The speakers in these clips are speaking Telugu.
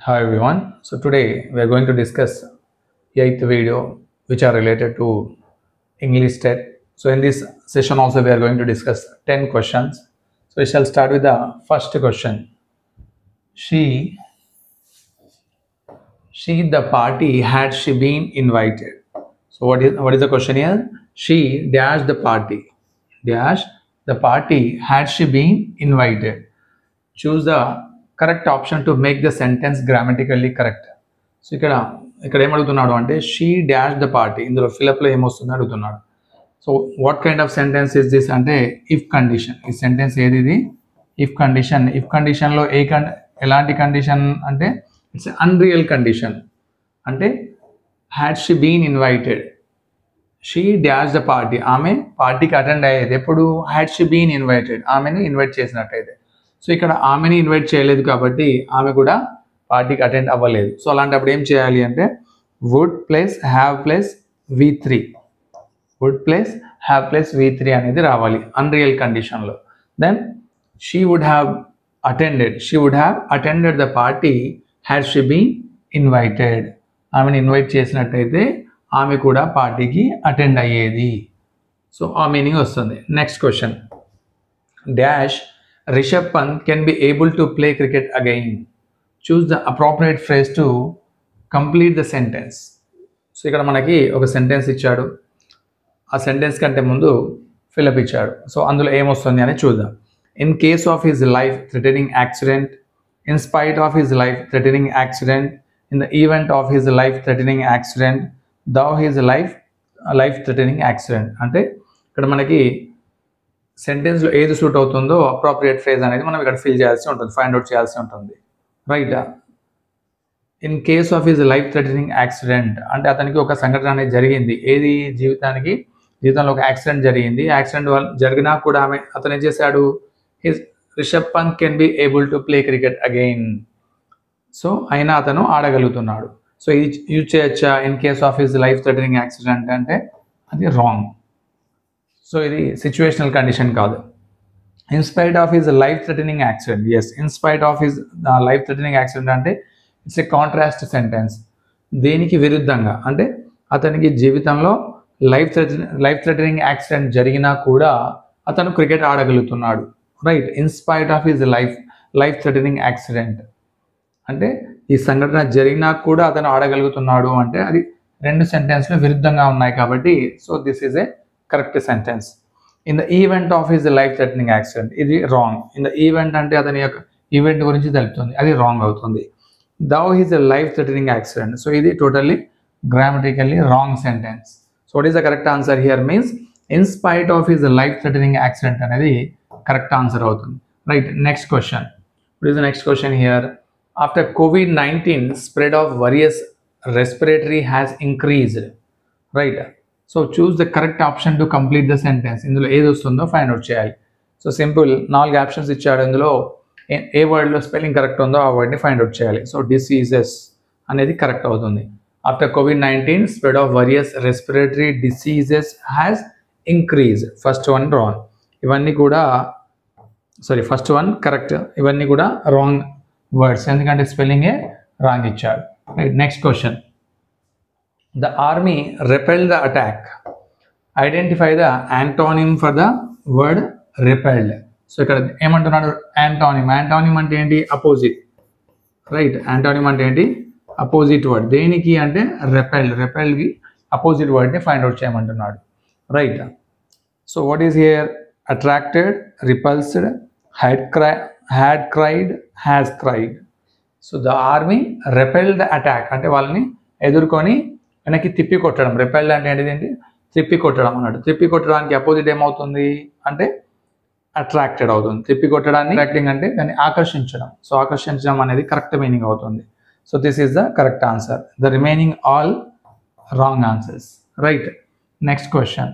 Hi everyone. So today we are going to discuss eighth video which are related to English TET. So in this session also we are going to discuss 10 questions. So we shall start with the first question. She the party had she been invited. So what is the question here? She dash the party. Dash the party had she been invited. Choose the correct option to make the sentence grammatically correct. So ఇక్కడ ఏమడుగుతున్నాడు అంటే షీ డాష్ ద పార్టీ, ఇందులో ఫిలప్లో ఏమొస్తుంది అడుగుతున్నాడు. So what kind of sentence is this అంటే ఇఫ్ కండిషన్. ఈ సెంటెన్స్ ఏది ఇది? If condition. ఇఫ్ కండిషన్లో ఎలాంటి కండిషన్ అంటే ఇట్స్ అన్రియల్ కండిషన్. అంటే had she been invited, she dash the party, ఆమె పార్టీకి అటెండ్ అయ్యేది ఎప్పుడు? హ్యాడ్ షీ బీన్ ఇన్వైటెడ్, ఆమెను ఇన్వైట్ చేసినట్టయితే. సో ఇక్కడ ఆమెని ఇన్వైట్ చేయలేదు కాబట్టి ఆమె కూడా పార్టీకి అటెండ్ అవ్వలేదు. సో అలాంటప్పుడు ఏం చేయాలి అంటే would plus have plus V3, would plus have plus V3 అనేది రావాలి అన్రియల్ కండిషన్లో. Then she would have attended the party had she been invited, ఆమెను ఇన్వైట్ చేసినట్టయితే ఆమె కూడా పార్టీకి అటెండ్ అయ్యేది. సో ఆ మీనింగ్ వస్తుంది. Next question, dash Rishabh Pant can be able to play cricket again. Choose the appropriate phrase to complete the sentence. So ఇక్కడ మనకి ఒక సెంటెన్స్ ఇచ్చాడు, ఆ సెంటెన్స్ కంటే ముందు ఫిలప్ ఇచ్చాడు. సో అందులో ఏమొస్తుంది అని చూద్దాం. In case of his life threatening accident, in spite of his life threatening accident, in the event of his life threatening accident, though his life threatening accident. అంటే ఇక్కడ మనకి సెంటెన్స్లో ఏది సూట్ అవుతుందో అప్రోప్రియేట్ ఫ్రేజ్ అనేది మనం ఇక్కడ ఫిల్ చేయాల్సి ఉంటుంది, ఫైండ్ అవుట్ చేయాల్సి ఉంటుంది. Right. In case of his life threatening accident అంటే అతనికి ఒక సంఘటన అనేది జరిగింది. ఏది? జీవితంలో ఒక యాక్సిడెంట్ జరిగింది. యాక్సిడెంట్ జరిగినా కూడా అతను ఏం చేశాడు? Rishabh Pant can be able to play cricket again. So అయినా అతను ఆడగలుగుతున్నాడు. సో ఇది యూజ్ చేయొచ్చా? In case of his life threatening accident అంటే అది రాంగ్. సో ఇది సిచ్యువేషనల్ కండిషన్ కాదు. In spite of his life threatening accident, yes, in spite of his life threatening accident అంటే ఇట్స్ ఏ కాంట్రాస్ట్ సెంటెన్స్. దేనికి విరుద్ధంగా అంటే అతనికి జీవితంలో లైఫ్ థ్రెటనింగ్ యాక్సిడెంట్ జరిగినా కూడా అతను క్రికెట్ ఆడగలుగుతున్నాడు. Right. In spite of his life threatening accident అంటే ఈ సంఘటన జరిగినా కూడా అతను ఆడగలుగుతున్నాడు అంటే అది రెండు సెంటెన్స్లు విరుద్ధంగా ఉన్నాయి కాబట్టి so this is a correct sentence. In the event of his life threatening accident, ఇది రాంగ్. ఇన్ ద ఈవెంట్ అంటే అతని యొక్క ఈవెంట్ గురించి తెలుపుతుంది, అది రాంగ్ అవుతుంది. Though his life threatening accident, so ఇది totally grammatically wrong sentence. So what is the correct answer here means in spite of his life threatening accident అనేది కరెక్ట్ ఆన్సర్ అవుతుంది. Right. Next question, what is the next question here? After COVID-19 spread of various respiratory has increased. Right. So choose the correct option to complete the sentence. ఇందులో ఏది వస్తుందో ఫైండ్ అవుట్ చేయాలి. సో సింపుల్, 4 ఆప్షన్స్ ఇచ్చాడు. ఇందులో ఏ వర్డ్లో స్పెల్లింగ్ కరెక్ట్ ఉందో ఆ వర్డ్ని ఫైండ్ అవుట్ చేయాలి. సో డిసీజెస్ అనేది కరెక్ట్ అవుతుంది. After COVID-19 spread of various respiratory diseases has increase. First one wrong, ఇవన్నీ కూడా ఫస్ట్ వన్ కరెక్ట్, ఇవన్నీ కూడా రాంగ్ వర్డ్స్ ఎందుకంటే స్పెల్లింగే రాంగ్ ఇచ్చాడు. Right. Next question, the army repelled the attack. Identify the antonym for the word repelled. So ఇక్కడ ఏమంటున్నాడు? యాంటోనిమ్. యాంటోనిమ్ అంటే ఏంటి? అపోజిట్. రైట్. యాంటోనిమ్ అంటే ఏంటి? Opposite word. దేనికి అంటే రెపెల్డ్కి అపోజిట్ వర్డ్ని ఫైండ్ అవుట్ చేయమంటున్నాడు. Right. So what is here? Attracted, repulsed, had cried, has cried. So the army repelled the attack అంటే వాళ్ళని ఎదుర్కొని వెనక్కి తిప్పి కొట్టడం. రెపెల్డ్ అంటే ఏంటి? తిప్పి కొట్టడం అన్నాడు. తిప్పి కొట్టడానికి అపోజిట్ ఏమవుతుంది అంటే అట్రాక్టెడ్ అవుతుంది. తిప్పి కొట్టడాన్ని అట్రాక్టింగ్ అంటే దాన్ని ఆకర్షించడం. సో ఆకర్షించడం అనేది కరెక్ట్ మీనింగ్ అవుతుంది. So this is the correct answer. The remaining all wrong answers. Right. Next question.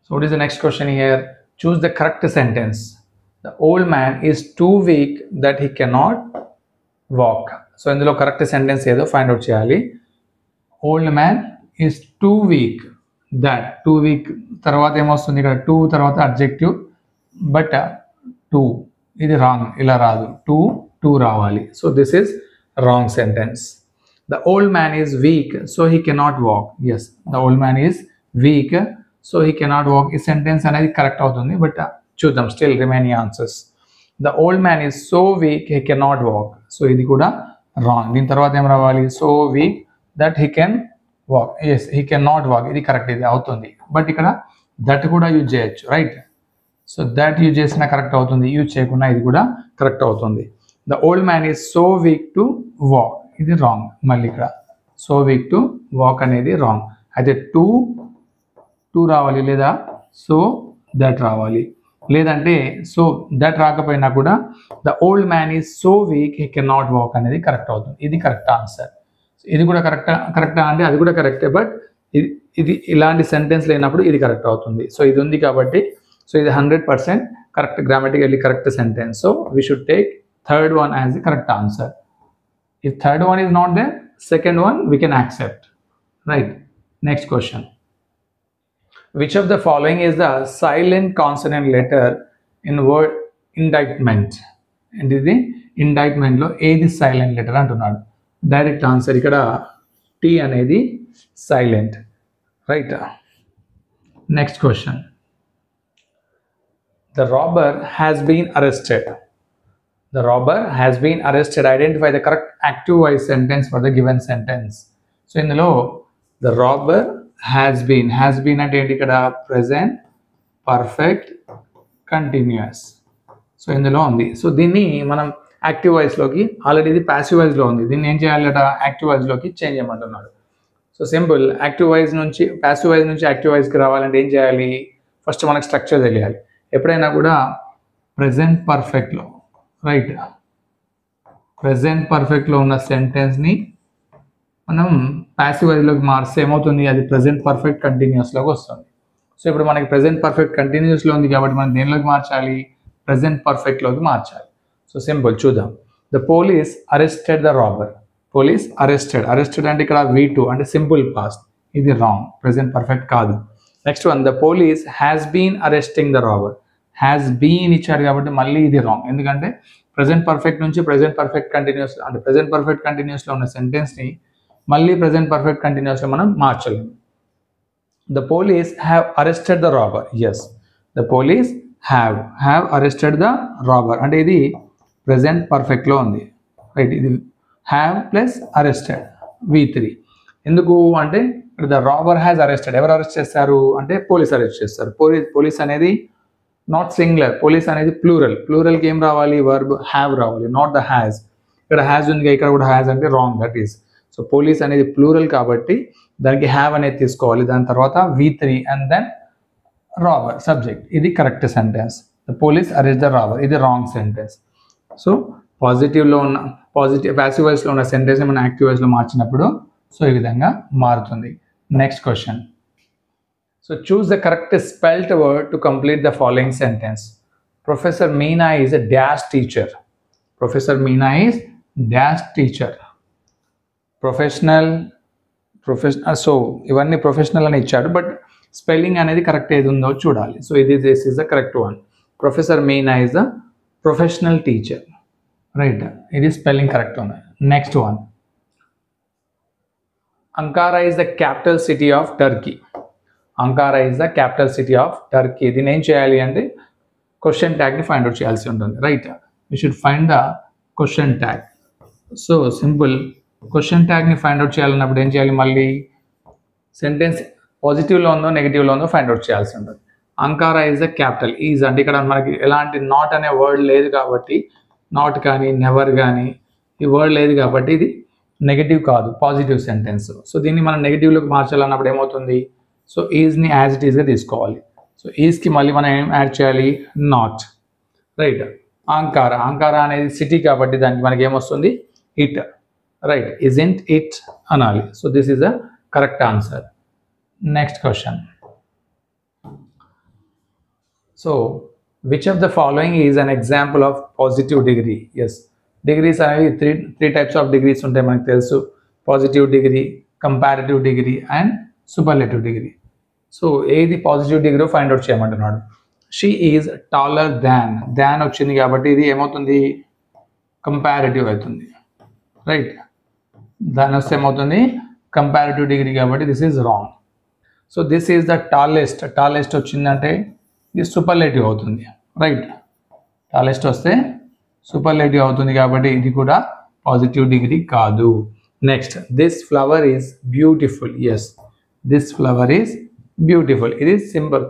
So what is the next question here? Choose the correct sentence. The old man is two week that he cannot walk. So ఇందులో కరెక్ట్ సెంటెన్స్ ఏదో ఫైండ్ అవుట్ చేయాలి. Old man is two weak that. Two week తర్వాత ఏమొస్తుంది? ఇక్కడ టూ తర్వాత అడ్జెక్టివ్ బట్ టూ ఇది రాంగ్, ఇలా రాదు, టూ రావాలి. So this is wrong sentence. The old man is weak so he cannot walk. Yes, the old man is weak so he cannot walk. ఈ సెంటెన్స్ అనేది కరెక్ట్ అవుతుంది, బట్ చూద్దాం, still remaining answers. The old man is so weak he cannot walk. So ఇది కూడా రాంగ్. దీని తర్వాత ఏం రావాలి? So weak that he can walk. Yes, he can not walk, ఇది కరెక్ట్, ఇది అవుతుంది. బట్ ఇక్కడ దట్ కూడా యూజ్ చేయొచ్చు, రైట్? సో దట్ యూజ్ చేసినా కరెక్ట్ అవుతుంది, యూజ్ చేయకుండా ఇది కూడా కరెక్ట్ అవుతుంది. The old man is so week to walk, ఇది రాంగ్. మళ్ళీ ఇక్కడ సో వీక్ టు వాక్ అనేది రాంగ్. అయితే టూ రావాలి, లేదా సో దట్ రావాలి, లేదంటే సో దట్ రాకపోయినా కూడా the old man is so weak he can not walk అనేది కరెక్ట్ అవుతుంది. ఇది కరెక్ట్ ఆన్సర్. ఇది కూడా కరెక్టా అంటే అది కూడా కరెక్టే, బట్ ఇది ఇలాంటి సెంటెన్స్ లేనప్పుడు ఇది కరెక్ట్ అవుతుంది. సో ఇది ఉంది కాబట్టి సో ఇది 100% correct, grammatically correct sentence. So we should take third one as the correct answer. If third one is not there, second one we can accept, right? Next question. Which of the following is the silent consonant letter in word indictment? And ఇది indictment లో ఏది silent letter అంటున్నాడు. డైరెక్ట్ ఆన్సర్ ఇక్కడ T అనేది silent, right? Next question. The robber has been arrested. The robber has been arrested. Identify the correct active voice sentence for the given sentence. So ఇందులో the robber has been అంటే ఏంటి ఇక్కడ? present perfect continuous. సో ఇందులో ఉంది. సో దీన్ని మనం యాక్టివ్ వాయిస్లోకి, ఆల్రెడీ ఇది ప్యాసివ్ వాయిస్లో ఉంది, దీన్ని ఏం చేయాలట? యాక్టివ్ వాయిస్లోకి చేంజ్ చేయమంటున్నాడు. సో సింపుల్, యాక్టివ్ వాయిస్ నుంచి ప్యాసివ్ వాయిస్ నుంచి యాక్టివ్ వాయిస్కి రావాలంటే ఏం చేయాలి? ఫస్ట్ మనకు స్ట్రక్చర్ తెలియాలి. ఎప్పుడైనా కూడా ప్రెజెంట్ పర్ఫెక్ట్లో, రైట్, ప్రెజెంట్ పర్ఫెక్ట్లో ఉన్న సెంటెన్స్ని మనం ప్యాసివ్ వాయిస్లోకి మార్స్తే ఏమవుతుంది? అది ప్రెజెంట్ పర్ఫెక్ట్ కంటిన్యూస్లోకి వస్తుంది. సో ఇప్పుడు మనకి ప్రెజెంట్ పర్ఫెక్ట్ కంటిన్యూస్లో ఉంది కాబట్టి మనం దేనిలోకి మార్చాలి? ప్రెజెంట్ పర్ఫెక్ట్లోకి మార్చాలి. సో సింపుల్, చూద్దాం. The police arrested the robber. Police arrested అంటే ఇక్కడ V2 అంటే సింపుల్ పాస్ట్, ఇది రాంగ్, ప్రెజెంట్ పర్ఫెక్ట్ కాదు. Next one, the police has been arresting the robber. Has been ఇచ్చారు కాబట్టి మళ్ళీ ఇది రాంగ్, ఎందుకంటే ప్రెజెంట్ పర్ఫెక్ట్ నుంచి ప్రెజెంట్ పర్ఫెక్ట్ కంటిన్యూస్ అంటే ప్రెజెంట్ పర్ఫెక్ట్ కంటిన్యూస్లో ఉన్న సెంటెన్స్ని మళ్ళీ ప్రెజెంట్ పర్ఫెక్ట్ కంటిన్యూస్లో మనం మార్చలేము. The police have arrested the robber. Yes, the police have arrested the robber అంటే ఇది ప్రెజెంట్ పర్ఫెక్ట్లో ఉంది, రైట్? ఇది హ్యావ్ ప్లస్ అరెస్టెడ్ V3. ఎందుకు అంటే ద రాబర్ హ్యాస్ అరెస్టెడ్. ఎవరు అరెస్ట్ చేస్తారు అంటే పోలీస్ అరెస్ట్ చేస్తారు. పోలీస్ అనేది నాట్ సింగులర్, పోలీస్ అనేది ప్లూరల్కి ఏం రావాలి? వర్బ్ హ్యావ్ రావాలి, నాట్ ద హ్యాస్. ఇక్కడ హ్యాస్ ఉంది, ఇక్కడ కూడా హ్యాస్ అంటే wrong, that is. So police అనేది ప్లూరల్ కాబట్టి దానికి హ్యావ్ అనేది తీసుకోవాలి, దాని తర్వాత V3 and then robber subject. ఇది correct sentence. The police arrest the robber, ఇది రాంగ్ సెంటెన్స్. సో పాజిటివ్లో ఉన్న ప్యాసివ్ వాయిస్లో ఉన్న సెంటెన్స్ మనం యాక్టివ్ వాయిస్లో మార్చినప్పుడు సో ఈ విధంగా మారుతుంది. Next question. So choose the correct spelt word to complete the following sentence. Professor Meena is a dash teacher. Professor Meena is dash teacher. Professional. So ఇవన్నీ ప్రొఫెషనల్ అని ఇచ్చాడు, బట్ స్పెల్లింగ్ అనేది కరెక్ట్ ఏది ఉందో చూడాలి. So this is the correct one. Professor Meena is the professional teacher, right? ఇది స్పెల్లింగ్ కరెక్ట్ ఉంది. Next one, Ankara is the capital city of Turkey. Ankara is the capital city of Turkey. దీన్ని ఏం చేయాలి అంటే క్వశ్చన్ ట్యాగ్ని ఫైండ్ అవుట్ చేయాల్సి ఉంటుంది, right? We should find the question tag. So simple, question ట్యాగ్ని ఫైండ్ అవుట్ చేయాలన్నప్పుడు ఏం చేయాలి? మళ్ళీ సెంటెన్స్ పాజిటివ్లో ఉందో నెగిటివ్లో ఉందో ఫైండ్ అవుట్ చేయాల్సి ఉంటుంది. Ankara is the capital. Is అంటే ఇక్కడ మనకి ఎలాంటి నాట్ అనే వర్డ్ లేదు కాబట్టి, నాట్ కానీ నెవర్ కానీ ఈ వర్డ్ లేదు కాబట్టి ఇది నెగిటివ్ కాదు, పాజిటివ్ సెంటెన్స్. సో దీన్ని మనం నెగిటివ్లోకి మార్చాలన్నప్పుడు ఏమవుతుంది? సో ఈజ్ని యాజ్ ఇట్ ఈస్గా తీసుకోవాలి. సో ఈజ్కి మళ్ళీ మనం ఏం యాడ్ చేయాలి? Not, right? అంకారా అనేది సిటీ కాబట్టి దానికి మనకి ఏమొస్తుంది? It, right? ఇజంట్ ఇట్ అనాలి. So this is the correct answer. Next question. So which of the following is an example of positive degree? Yes, degrees అనేవి త్రీ టైప్స్ ఆఫ్ డిగ్రీస్ ఉంటాయి మనకు తెలుసు. Positive degree, comparative degree and superlative degree. So ఏది పాజిటివ్ డిగ్రీ ఫైండ్ అవుట్ చేయమంటున్నాడు. షీ ఈజ్ టాలర్ దాన్ వచ్చింది కాబట్టి ఇది ఏమవుతుంది, కంపారిటివ్ అవుతుంది, రైట్. దాని వస్తే ఏమవుతుంది, కంపారిటివ్ డిగ్రీ కాబట్టి this is wrong. So this is the tallest వచ్చిందంటే ఇది సూపర్లేటివ్ అవుతుంది, రైట్. టాలెస్ట్ వస్తే సూపర్లేటివ్ అవుతుంది కాబట్టి ఇది కూడా పాజిటివ్ డిగ్రీ కాదు. Next, this flower is beautiful. Yes, this flower is beautiful, ఇది సింపుల్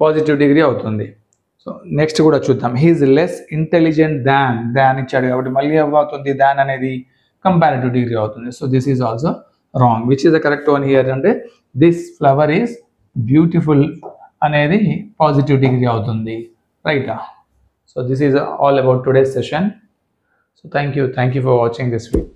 పాజిటివ్ డిగ్రీ అవుతుంది. సో నెక్స్ట్ కూడా చూద్దాం. హీఈస్ లెస్ ఇంటెలిజెంట్ దాన్ ఇచ్చాడు కాబట్టి మళ్ళీ ఏమవుతుంది, దాన్ అనేది కంపారిటివ్ డిగ్రీ అవుతుంది. So this is also wrong. Which is the correct one here అంటే దిస్ ఫ్లవర్ ఈజ్ బ్యూటిఫుల్ అనేది పాజిటివ్ డిగ్రీ అవుతుంది, right. So this is all about today's session. So thank you for watching this video.